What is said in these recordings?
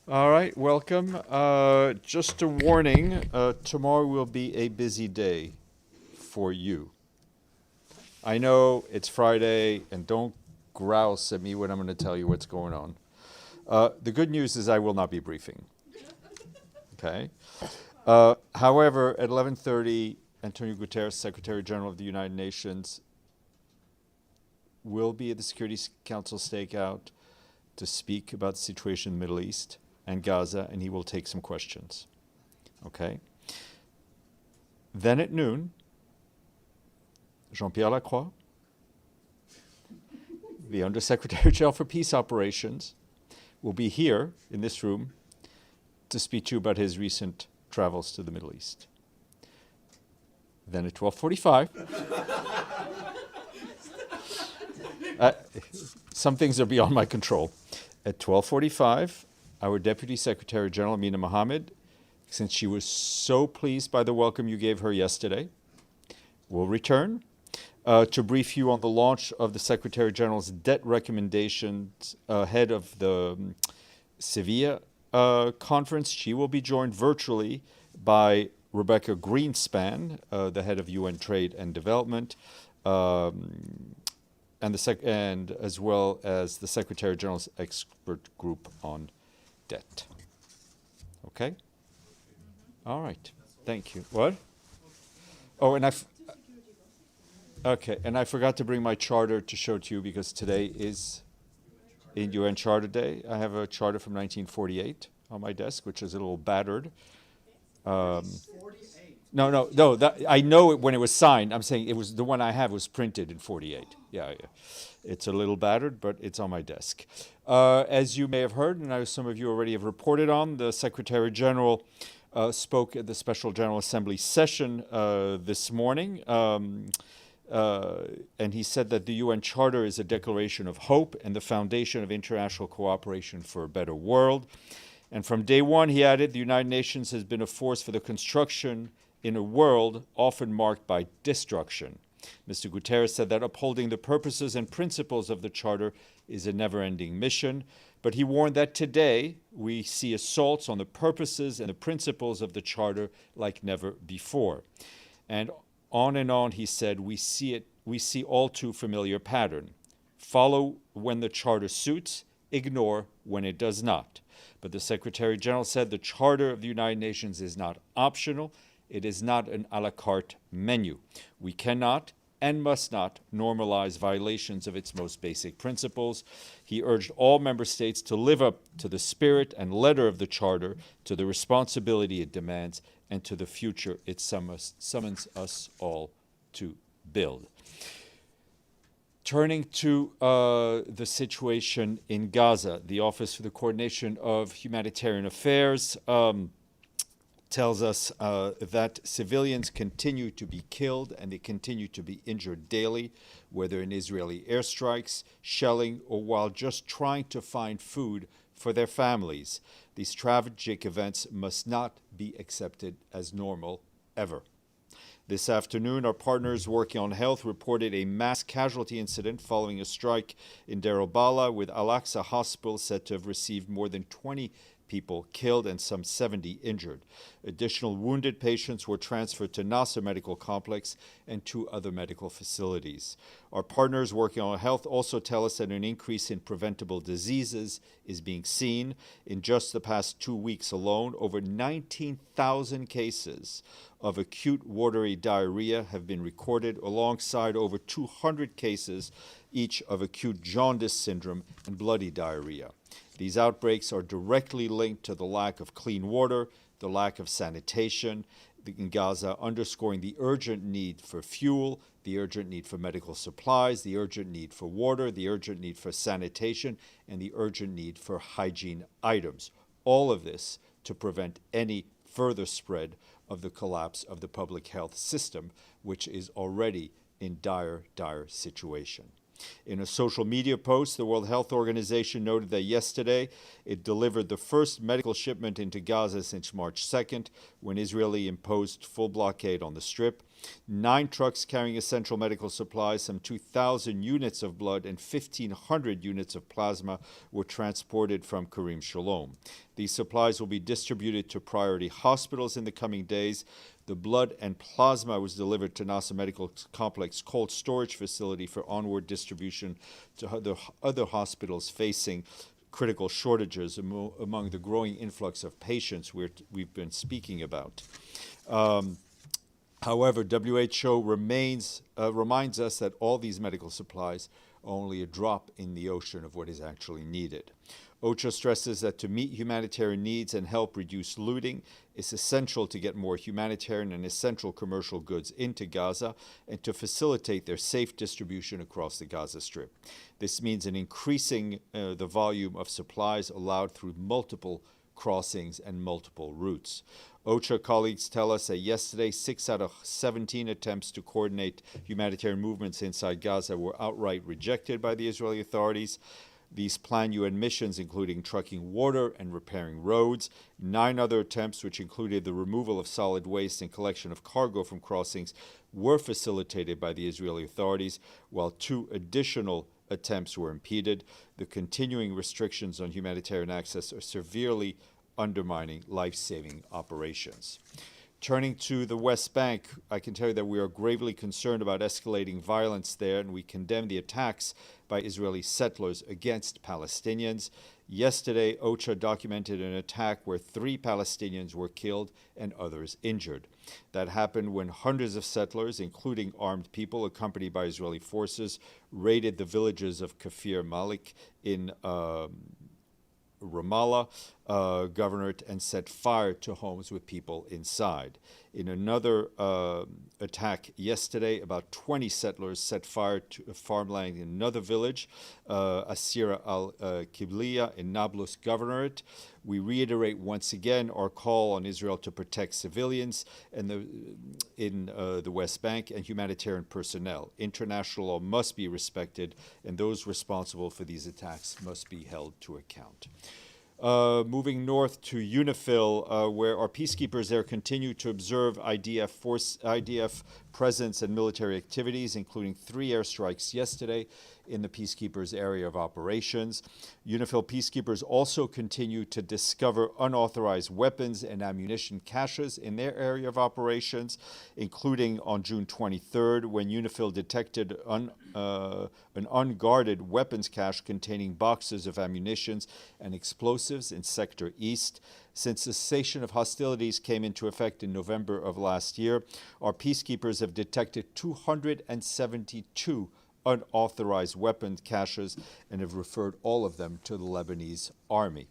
All right, welcome. Just a warning, tomorrow will be a busy day for you. I know it's Friday, and don't grouse at me when I'm going to tell you what's going on. The good news is I will not be briefing, okay? However, at 11:30, Antonio Guterres, Secretary General of the United Nations, will be at the Security Council stakeout to speak about the situation in the Middle East and Gaza, and he will take some questions. Okay? Then at noon, Jean-Pierre Lacroix, the Undersecretary General for Peace Operations, will be here in this room to speak to you about his recent travels to the Middle East. Then at 12:45, some things are beyond my control. At 12:45, our Deputy Secretary General, Amina Mohammed, since she was so pleased by the welcome you gave her yesterday, will return to brief you on the launch of the Secretary General's debt recommendations ahead of the Sevilla Conference. She will be joined virtually by Rebeca Grynspan, the head of UN Trade and Development, and as well as the Secretary General's expert group on debt. Okay? All right. Thank you. What? Oh, and I forgot to bring my charter to show to you because today is in UN Charter Day. I have a charter from 1948 on my desk, which is a little battered. No. I know it when it was signed. I'm saying it was the one I have was printed in 48. Yeah. It's a little battered, but it's on my desk. As you may have heard, and as some of you already have reported on, the Secretary General spoke at the Special General Assembly session this morning. And he said that the UN Charter is a declaration of hope and the foundation of international cooperation for a better world. And from day one, he added, the United Nations has been a force for the construction in a world often marked by destruction. Mr. Guterres said that upholding the purposes and principles of the Charter is a never-ending mission, but he warned that today we see assaults on the purposes and the principles of the Charter like never before. And on, he said, we see all too familiar pattern. Follow when the Charter suits, ignore when it does not. But the Secretary General said the Charter of the United Nations is not optional. It is not an a la carte menu. We cannot and must not normalize violations of its most basic principles. He urged all member states to live up to the spirit and letter of the Charter, to the responsibility it demands, and to the future it summons us all to build. Turning to the situation in Gaza, the Office for the Coordination of Humanitarian Affairs tells us that civilians continue to be killed and they continue to be injured daily, whether in Israeli airstrikes, shelling, or while just trying to find food for their families. These tragic events must not be accepted as normal ever. This afternoon, our partners working on health reported a mass casualty incident following a strike in Deir al-Balah, with Al-Aqsa Hospital said to have received more than 20 people killed and some 70 injured. Additional wounded patients were transferred to Nasser Medical Complex and 2 other medical facilities. Our partners working on health also tell us that an increase in preventable diseases is being seen. In just the past 2 weeks alone, over 19,000 cases of acute watery diarrhea have been recorded, alongside over 200 cases each of acute jaundice syndrome and bloody diarrhea. These outbreaks are directly linked to the lack of clean water, the lack of sanitation in Gaza, underscoring the urgent need for fuel, the urgent need for medical supplies, the urgent need for water, the urgent need for sanitation, and the urgent need for hygiene items. All of this to prevent any further spread of the collapse of the public health system, which is already in dire situation. In a social media post, the World Health Organization noted that yesterday it delivered the first medical shipment into Gaza since March 2nd, when Israel imposed full blockade on the Strip. 9 trucks carrying essential medical supplies, some 2,000 units of blood, and 1,500 units of plasma were transported from Karim Shalom. These supplies will be distributed to priority hospitals in the coming days. The blood and plasma was delivered to Nasser Medical Complex cold storage facility for onward distribution to other hospitals facing critical shortages among the growing influx of patients we've been speaking about. However, WHO reminds us that all these medical supplies are only a drop in the ocean of what is actually needed. OCHA stresses that to meet humanitarian needs and help reduce looting, it's essential to get more humanitarian and essential commercial goods into Gaza and to facilitate their safe distribution across the Gaza Strip. This means an increasing the volume of supplies allowed through multiple crossings and multiple routes. OCHA colleagues tell us that yesterday, 6 out of 17 attempts to coordinate humanitarian movements inside Gaza were outright rejected by the Israeli authorities. These planned UN missions, including trucking water and repairing roads. 9 other attempts, which included the removal of solid waste and collection of cargo from crossings, were facilitated by the Israeli authorities, while 2 additional attempts were impeded. The continuing restrictions on humanitarian access are severely undermining life-saving operations. Turning to the West Bank, I can tell you that we are gravely concerned about escalating violence there, and we condemn the attacks by Israeli settlers against Palestinians. Yesterday, OCHA documented an attack where 3 Palestinians were killed and others injured. That happened when hundreds of settlers, including armed people accompanied by Israeli forces, raided the villages of Kafir Malik in Ramallah governorate and set fire to homes with people inside. In another attack yesterday, about 20 settlers set fire to farmland in another village, Asira al-Kibliya in Nablus governorate. We reiterate once again our call on Israel to protect civilians in the West Bank and humanitarian personnel. International law must be respected, and those responsible for these attacks must be held to account. Moving north to UNIFIL, where our peacekeepers there continue to observe IDF presence and military activities, including 3 airstrikes yesterday in the peacekeepers' area of operations. UNIFIL peacekeepers also continue to discover unauthorized weapons and ammunition caches in their area of operations, including on June 23rd, when UNIFIL detected an unguarded weapons cache containing boxes of ammunitions and explosives in Sector East. Since the cessation of hostilities came into effect in November of last year, our peacekeepers have detected 272 unauthorized weapons caches and have referred all of them to the Lebanese army.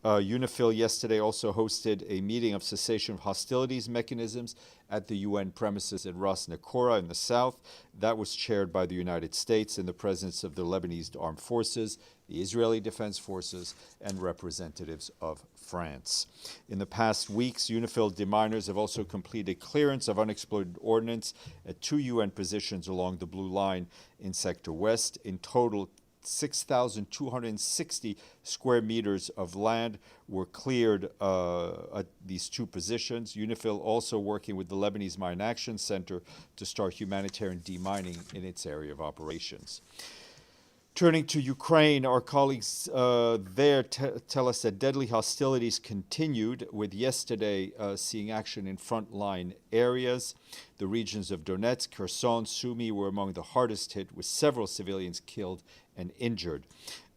UNIFIL yesterday also hosted a meeting of cessation of hostilities mechanisms at the UN premises at Ras Nakora in the south. That was chaired by the United States in the presence of the Lebanese armed forces, the Israeli Defense Forces, and representatives of France. In the past weeks, UNIFIL deminers have also completed clearance of unexploded ordnance at 2 UN positions along the Blue Line in Sector West. In total, 6,260 square meters of land were cleared at these 2 positions. UNIFIL also working with the Lebanese Mine Action Center to start humanitarian demining in its area of operations. Turning to Ukraine, our colleagues there tell us that deadly hostilities continued, with yesterday seeing action in frontline areas. The regions of Donetsk, Kherson, Sumy were among the hardest hit, with several civilians killed and injured.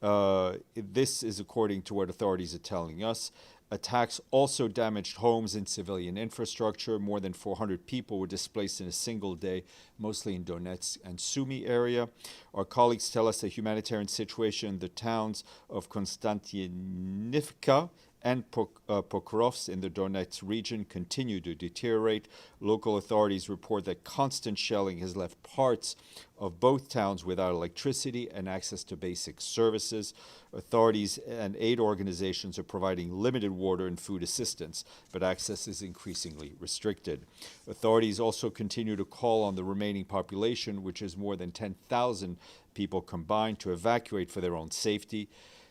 This is according to what authorities are telling us. Attacks also damaged homes and civilian infrastructure. More than 400 people were displaced in a single day, mostly in Donetsk and Sumy area. Our colleagues tell us the humanitarian situation in the towns of Konstantinivka and Pokrovsk in the Donetsk region continue to deteriorate. Local authorities report that constant shelling has left parts of both towns without electricity and access to basic services. Authorities and aid organizations are providing limited water and food assistance, but access is increasingly restricted. Authorities also continue to call on the remaining population, which is more than 10,000 people combined to evacuate for their own safety.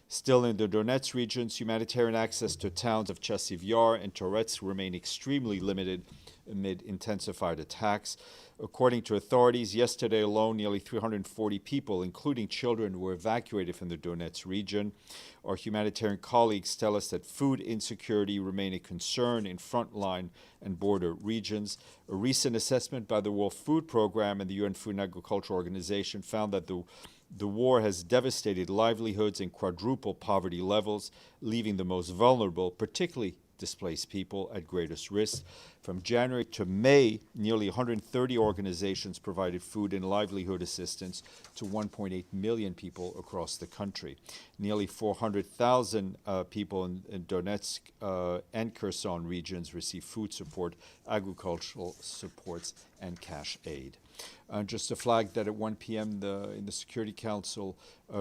Still in the Donetsk regions, humanitarian access to towns of Chasiv Yar and Toretsk remain extremely limited amid intensified attacks. According to authorities, yesterday alone, nearly 340 people, including children, were evacuated from the Donetsk region. Our humanitarian colleagues tell us that food insecurity remains a concern in frontline and border regions. A recent assessment by the World Food Programme and the UN Food and Agriculture Organization found that the war has devastated livelihoods and quadrupled poverty levels, leaving the most vulnerable, particularly displaced people, at greatest risk. From January to May, nearly 130 organizations provided food and livelihood assistance to 1.8 million people across the country. Nearly 400,000 people in Donetsk and Kherson regions received food support, agricultural supports, and cash aid. Just to flag that at 1 p.m. in the Security Council,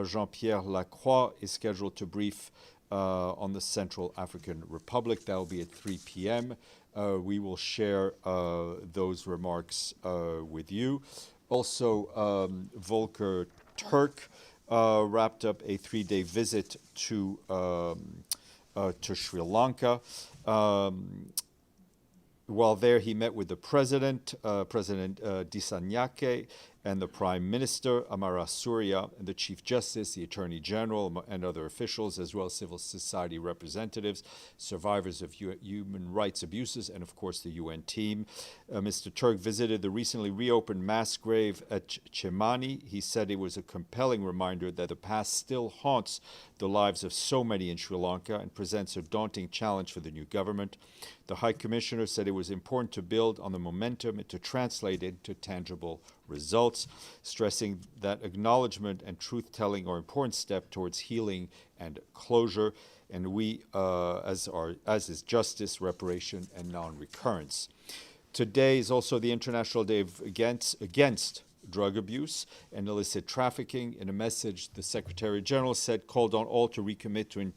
Jean-Pierre Lacroix is scheduled to brief on the Central African Republic. That will be at 3 p.m. We will share those remarks with you. Also, Volker Turk wrapped up a 3-day visit to Sri Lanka. While there, he met with the President Dissanayake, and the Prime Minister, Amara Surya, and the Chief Justice, the Attorney General, and other officials, as well as civil society representatives, survivors of human rights abuses, and of course the UN team. Mr. Turk visited the recently reopened mass grave at Chemani. He said it was a compelling reminder that the past still haunts the lives of so many in Sri Lanka and presents a daunting challenge for the new government. The High Commissioner said it was important to build on the momentum and to translate it into tangible results, stressing that acknowledgement and truth-telling are important steps towards healing and closure, and we, as is justice, reparation, and non-recurrence. Today is also the International Day against drug abuse and illicit trafficking. In a message, the Secretary General said, called on all to recommit to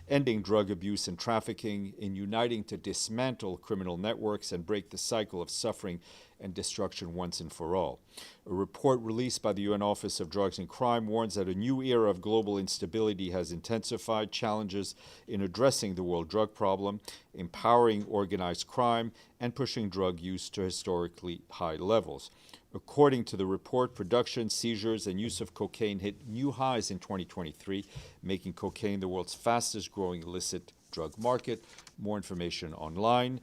ending drug abuse and trafficking, in uniting to dismantle criminal networks and break the cycle of suffering and destruction once and for all. A report released by the UN Office of Drugs and Crime warns that a new era of global instability has intensified challenges in addressing the world drug problem, empowering organized crime, and pushing drug use to historically high levels. According to the report, production, seizures, and use of cocaine hit new highs in 2023, making cocaine the world's fastest growing illicit drug market. More information online.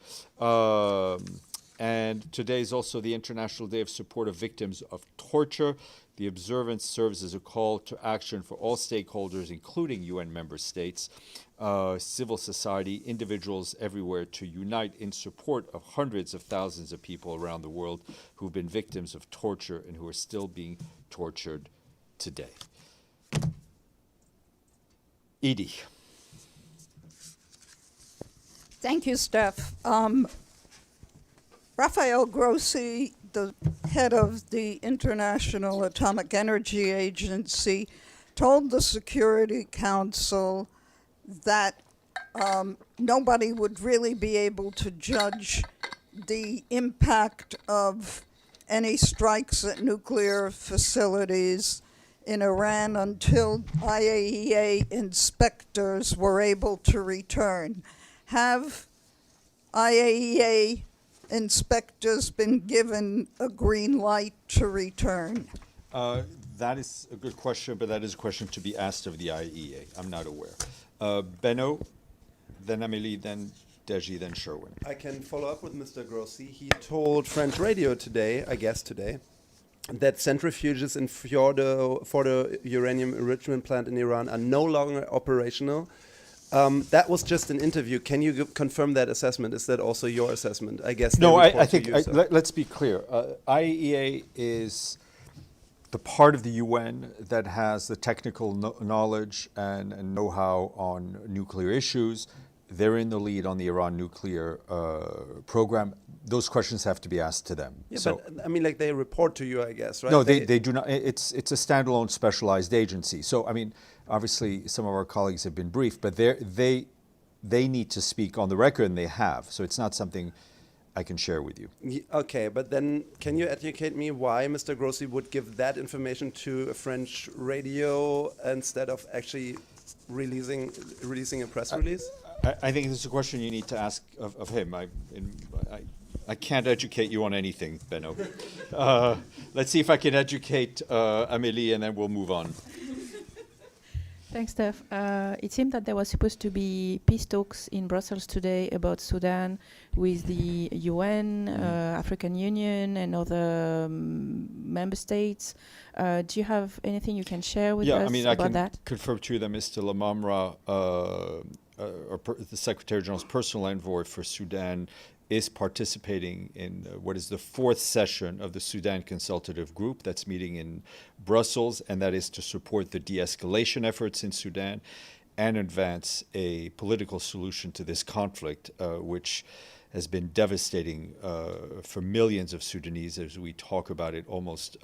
And today is also the International Day of Support of Victims of Torture. The observance serves as a call to action for all stakeholders, including UN member states, civil society, individuals everywhere, to unite in support of hundreds of thousands of people around the world who've been victims of torture and who are still being tortured today. Edie. Thank you, Steph. Rafael Grossi, the head of the International Atomic Energy Agency, told the Security Council that nobody would really be able to judge the impact of any strikes at nuclear facilities in Iran until IAEA inspectors were able to return. Have IAEA inspectors been given a green light to return? That is a good question, but that is a question to be asked of the IAEA. I'm not aware. Benno, then Amélie, then Deji, then Sherwin. I can follow up with Mr. Grossi. He told French radio today, that centrifuges in for the uranium enrichment plant in Iran are no longer operational. That was just an interview. Can you confirm that assessment? Is that also your assessment? I guess. No, I think let's be clear. IAEA is the part of the UN that has the technical knowledge and know-how on nuclear issues. They're in the lead on the Iran nuclear program. Those questions have to be asked to them. Yeah, so, but I mean, like, they report to you, I guess, right? No, they do not. It's a standalone specialized agency. So, I mean, obviously, some of our colleagues have been briefed, but they need to speak on the record, and they have. So it's not something I can share with you. Okay, but then can you educate me why Mr. Grossi would give that information to a French radio instead of actually releasing a press release? I think this is a question you need to ask of him. I can't educate you on anything, Benno. Let's see if I can educate Amélie, and then we'll move on. Thanks, Steph. It seemed that there was supposed to be peace talks in Brussels today about Sudan with the UN, African Union, and other member states. Do you have anything you can share with us about that? I can confirm to you that Mr. Lamamra, the Secretary General's personal envoy for Sudan, is participating in what is the fourth session of the Sudan Consultative Group that's meeting in Brussels, and that is to support the de-escalation efforts in Sudan and advance a political solution to this conflict, which has been devastating for millions of Sudanese, as we talk about it almost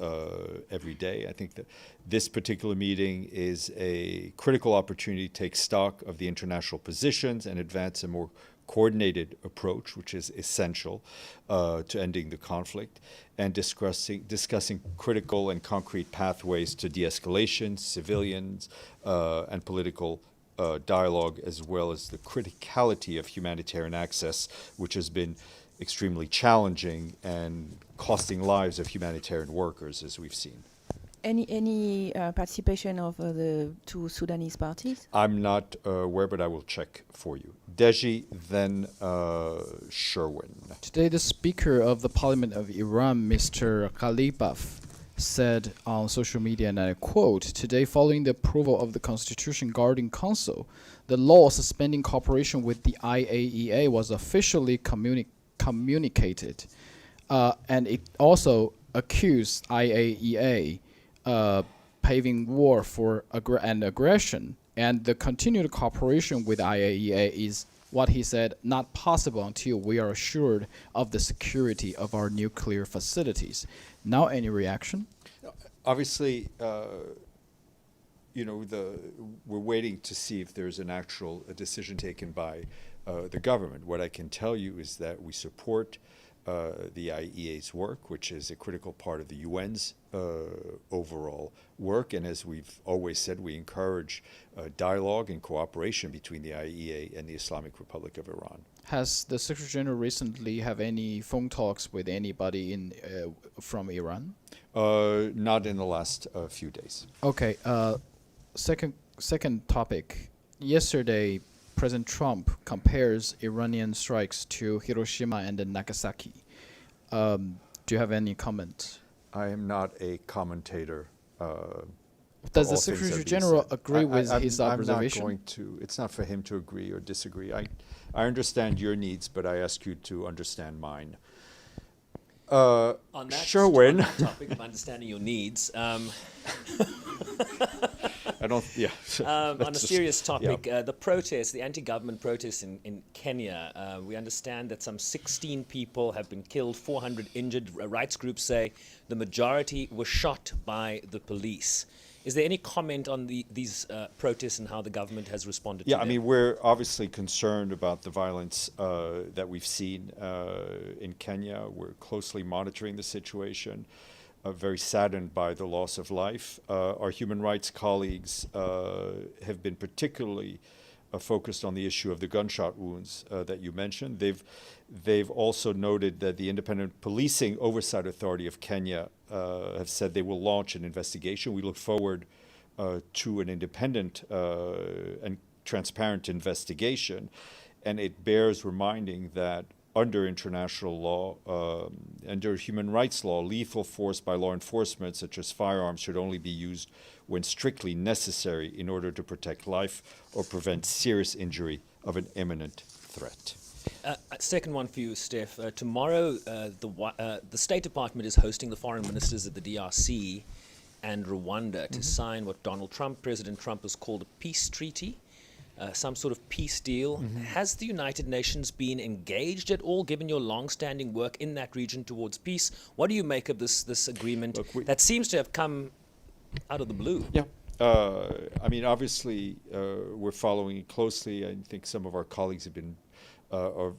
every day. I think that this particular meeting is a critical opportunity to take stock of the international positions and advance a more coordinated approach, which is essential to ending the conflict, and discussing critical and concrete pathways to de-escalation, civilians, and political dialogue, as well as the criticality of humanitarian access, which has been extremely challenging and costing lives of humanitarian workers, as we've seen. Any participation of the two Sudanese parties? I'm not aware, but I will check for you. Deji, then Sherwin. Today, the Speaker of the Parliament of Iran, Mr. Ghalibaf, said on social media, and I quote, "Today, following the approval of the Constitution Guarding Council, the law suspending cooperation with the IAEA was officially communicated." And it also accused IAEA paving war for aggression, and the continued cooperation with IAEA is, what he said, not possible until we are assured of the security of our nuclear facilities. Now, any reaction? Obviously, we're waiting to see if there's an actual decision taken by the government. What I can tell you is that we support the IAEA's work, which is a critical part of the UN's overall work. And as we've always said, we encourage dialogue and cooperation between the IAEA and the Islamic Republic of Iran. Has the Secretary General recently have any phone talks with anybody from Iran? Not in the last few days. Okay. Second topic. Yesterday, President Trump compares Iranian strikes to Hiroshima and Nagasaki. Do you have any comment? I am not a commentator. Does the Secretary General agree with his observation? I'm not going to. It's not for him to agree or disagree. I understand your needs, but I ask you to understand mine. On that Sherwin. topic of understanding your needs, I don't. Yeah. on a serious topic, the protests, the anti-government protests in Kenya, we understand that some 16 people have been killed, 400 injured. Rights groups say the majority were shot by the police. Is there any comment on these protests and how the government has responded to them? Yeah, I mean, we're obviously concerned about the violence that we've seen in Kenya. We're closely monitoring the situation. Very saddened by the loss of life. Our human rights colleagues have been particularly focused on the issue of the gunshot wounds that you mentioned. They've also noted that the Independent Policing Oversight Authority of Kenya have said they will launch an investigation. We look forward to an independent and transparent investigation, and it bears reminding that under international law, under human rights law, lethal force by law enforcement, such as firearms, should only be used when strictly necessary in order to protect life or prevent serious injury of an imminent threat. Second one for you, Steph. Tomorrow, the State Department is hosting the foreign ministers of the DRC and Rwanda to sign what President Trump has called a peace treaty. Some sort of peace deal. Has the United Nations been engaged at all, given your long-standing work in that region towards peace? What do you make of this agreement that seems to have come out of the blue? Yeah. I mean, obviously, we're following it closely. I think some of our colleagues have been are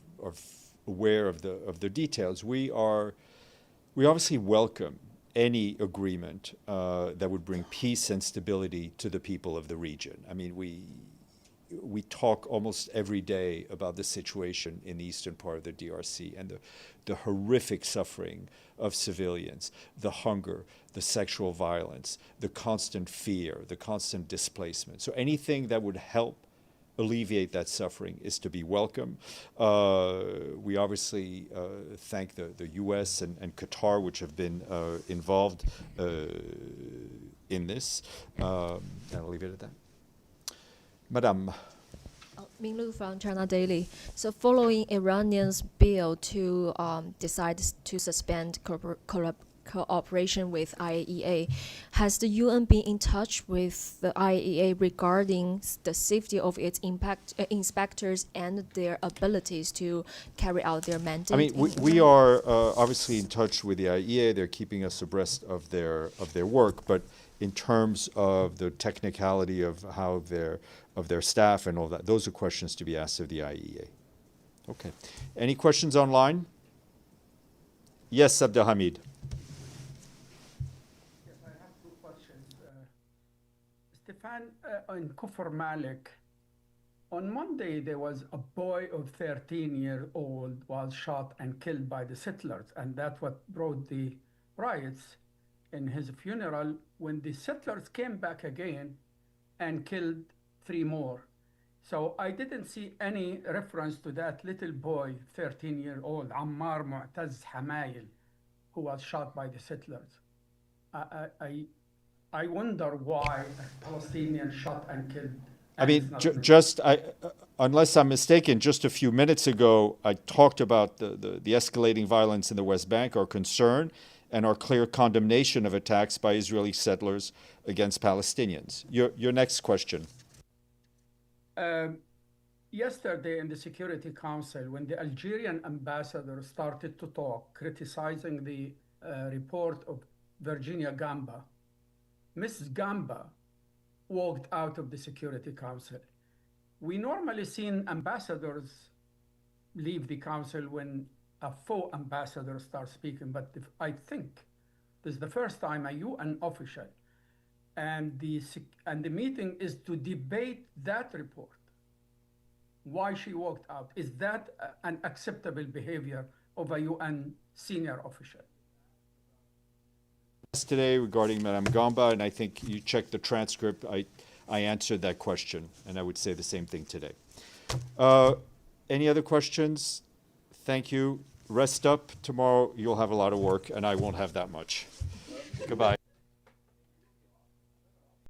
aware of the details. We obviously welcome any agreement that would bring peace and stability to the people of the region. I mean, we talk almost every day about the situation in the eastern part of the DRC and the horrific suffering of civilians, the hunger, the sexual violence, the constant fear, the constant displacement. So anything that would help alleviate that suffering is to be welcome. We obviously thank the US and Qatar, which have been involved in this. And I'll leave it at that. Madame. Ming Lu from China Daily. So following Iranian's bill to decide to suspend cooperation with IAEA, has the UN been in touch with the IAEA regarding the safety of its inspectors and their abilities to carry out their mandate? I mean, we are obviously in touch with the IAEA. They're keeping us abreast of their work, but in terms of the technicality of how their staff and all that, those are questions to be asked of the IAEA. Okay. Any questions online? Yes, Abdelhamid. Yes, I have two questions. Stéphane, on Kufr Malik, on Monday there was a boy of 13-year-old was shot and killed by the settlers, and that's what brought the riots. In his funeral, when the settlers came back again and killed 3 more. So I didn't see any reference to that little boy, 13-year-old, Ammar Mu'taz Hamayel, who was shot by the settlers. I wonder why a Palestinian shot and killed. I mean, unless I'm mistaken, just a few minutes ago, I talked about the escalating violence in the West Bank, our concern, and our clear condemnation of attacks by Israeli settlers against Palestinians. Your next question. Yesterday in the Security Council, when the Algerian ambassador started to talk, criticizing the report of Virginia Gamba, Mrs. Gamba walked out of the Security Council. We normally seen ambassadors leave the council when a faux ambassador starts speaking, but I think this is the first time a UN official and the meeting is to debate that report. Why she walked out? Is that an acceptable behavior of a UN senior official? Today regarding Madame Gamba, and I think you checked the transcript, I answered that question, and I would say the same thing today. Any other questions? Thank you. Rest up. Tomorrow you'll have a lot of work, and I won't have that much. Goodbye.